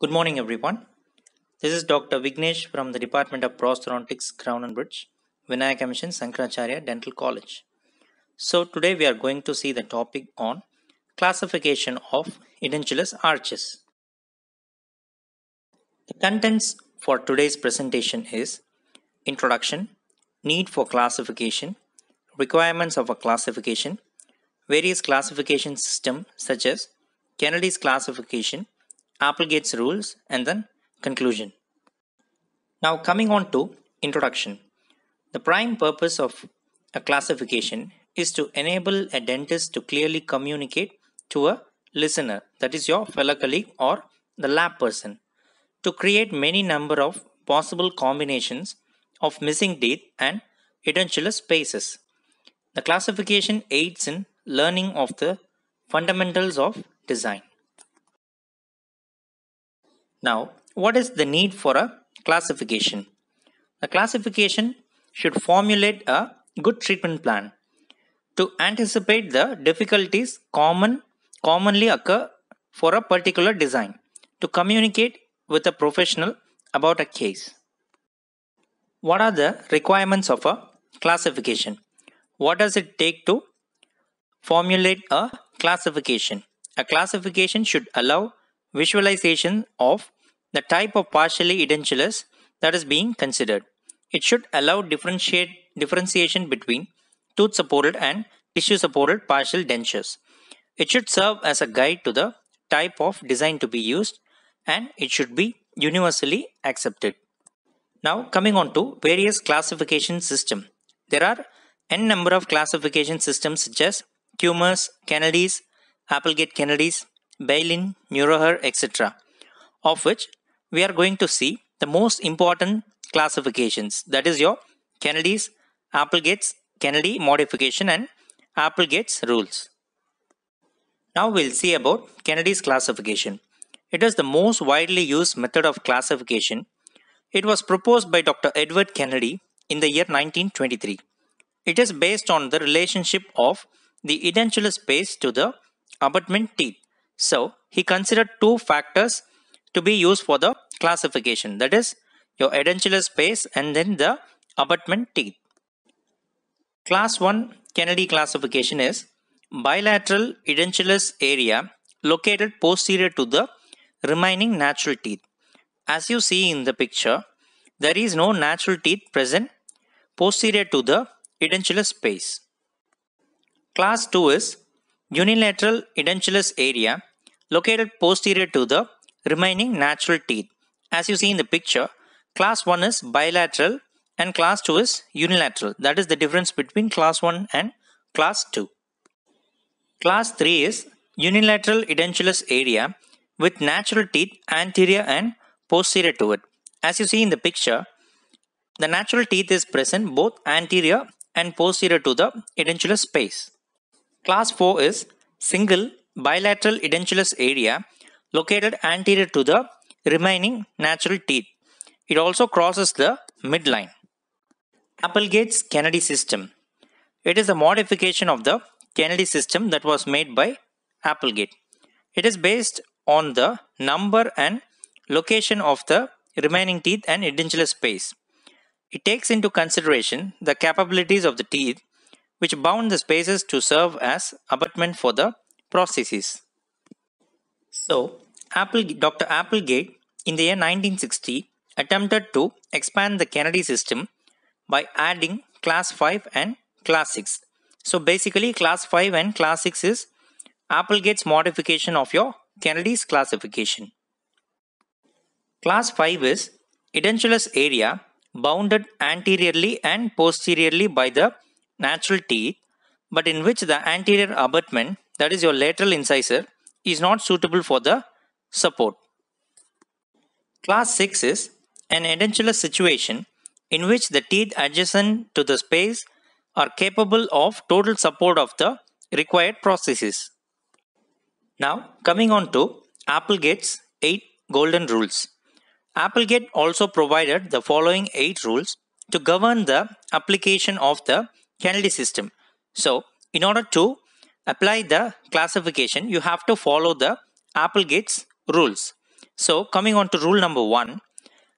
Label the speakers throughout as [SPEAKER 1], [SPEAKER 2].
[SPEAKER 1] Good morning, everyone. This is Dr. Vignesh from the Department of Prosthodontics, Crown and Bridge, Vinayaka Mission, Sankaracharya Dental College. So, today we are going to see the topic on classification of edentulous arches. The contents for today's presentation is Introduction, Need for Classification, Requirements of a Classification, various classification systems such as Kennedy's classification, Applegate's rules, and then conclusion. Now, coming on to introduction. The prime purpose of a classification is to enable a dentist to clearly communicate to a listener, that is your fellow colleague or the lab person, to create many number of possible combinations of missing teeth and edentulous spaces. The classification aids in learning of the fundamentals of design. Now, what is the need for a classification? The classification should formulate a good treatment plan to anticipate the difficulties commonly occur for a particular design, to communicate with a professional about a case. What are the requirements of a classification? What does it take to formulate a classification? A classification should allow visualization of the type of partially edentulous that is being considered. It should allow differentiation between tooth supported and tissue supported partial dentures. It should serve as a guide to the type of design to be used, and it should be universally accepted. Now, coming on to various classification systems. There are n number of classification systems such as Kummer's, Kennedy's, Applegate Kennedy's, Bailin, Neuroher, etc., of which we are going to see the most important classifications, that is your Kennedy's, Applegate's Kennedy modification, and Applegate's rules. Now we'll see about Kennedy's classification. It is the most widely used method of classification. It was proposed by Dr. Edward Kennedy in the year 1923. It is based on the relationship of the edentulous space to the abutment teeth. So, he considered two factors to be used for the classification, that is your edentulous space and then the abutment teeth. Class 1 Kennedy classification is bilateral edentulous area located posterior to the remaining natural teeth. As you see in the picture, there is no natural teeth present posterior to the edentulous space. Class 2 is unilateral edentulous area located posterior to the remaining natural teeth. As you see in the picture, class 1 is bilateral and class 2 is unilateral. That is the difference between class 1 and class 2. Class 3 is unilateral edentulous area with natural teeth anterior and posterior to it. As you see in the picture, the natural teeth is present both anterior and posterior to the edentulous space. Class 4 is single bilateral edentulous area located anterior to the remaining natural teeth. It also crosses the midline. Applegate's Kennedy system. It is a modification of the Kennedy system that was made by Applegate. It is based on the number and location of the remaining teeth and edentulous space. It takes into consideration the capabilities of the teeth which bound the spaces to serve as abutment for the prostheses. So, Dr. Applegate in the year 1960 attempted to expand the Kennedy system by adding class 5 and class 6. So basically class 5 and class 6 is Applegate's modification of your Kennedy's classification. Class 5 is edentulous area bounded anteriorly and posteriorly by the natural teeth, but in which the anterior abutment, that is your lateral incisor, is not suitable for the support. Class 6 is an edentulous situation in which the teeth adjacent to the space are capable of total support of the required prosthesis. Now coming on to Applegate's 8 golden rules. Applegate also provided the following 8 rules to govern the application of the Kennedy system. So, in order to apply the classification, you have to follow the Applegate's rules. So coming on to rule number 1,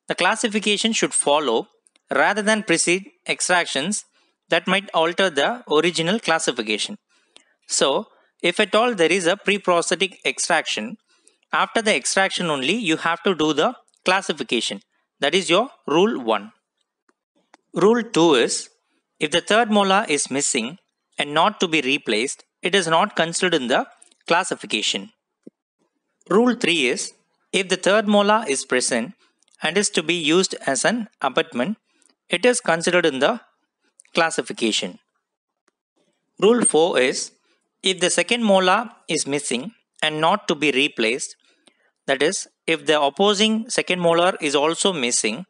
[SPEAKER 1] the classification should follow rather than precede extractions that might alter the original classification. So if at all there is a pre-prosthetic extraction, after the extraction only you have to do the classification. That is your rule 1. Rule 2 is, if the third molar is missing and not to be replaced, it is not considered in the classification. Rule 3 is, if the third molar is present and is to be used as an abutment, it is considered in the classification. Rule 4 is, if the second molar is missing and not to be replaced, that is, if the opposing second molar is also missing,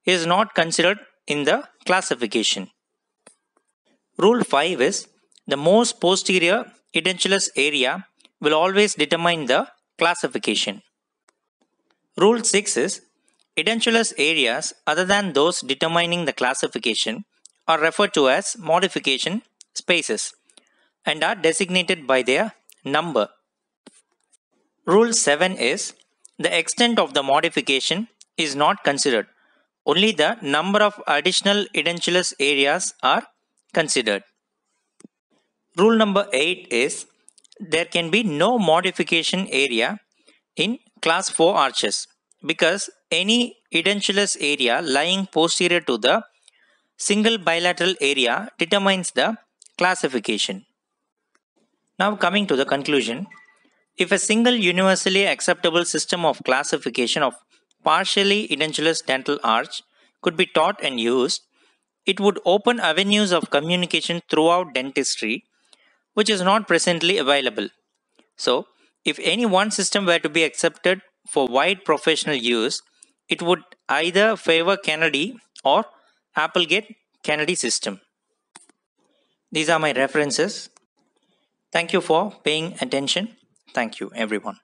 [SPEAKER 1] is not considered in the classification. Rule 5 is, the most posterior edentulous area will always determine the classification. Rule 6 is, edentulous areas other than those determining the classification are referred to as modification spaces and are designated by their number. Rule 7 is, the extent of the modification is not considered. Only the number of additional edentulous areas are considered. Rule number 8 is, there can be no modification area in class 4 arches because any edentulous area lying posterior to the single bilateral area determines the classification. Now coming to the conclusion, if a single universally acceptable system of classification of partially edentulous dental arch could be taught and used, it would open avenues of communication throughout dentistry which is not presently available. So, if any one system were to be accepted for wide professional use, it would either favor Kennedy or Applegate-Kennedy system. These are my references. Thank you for paying attention. Thank you, everyone.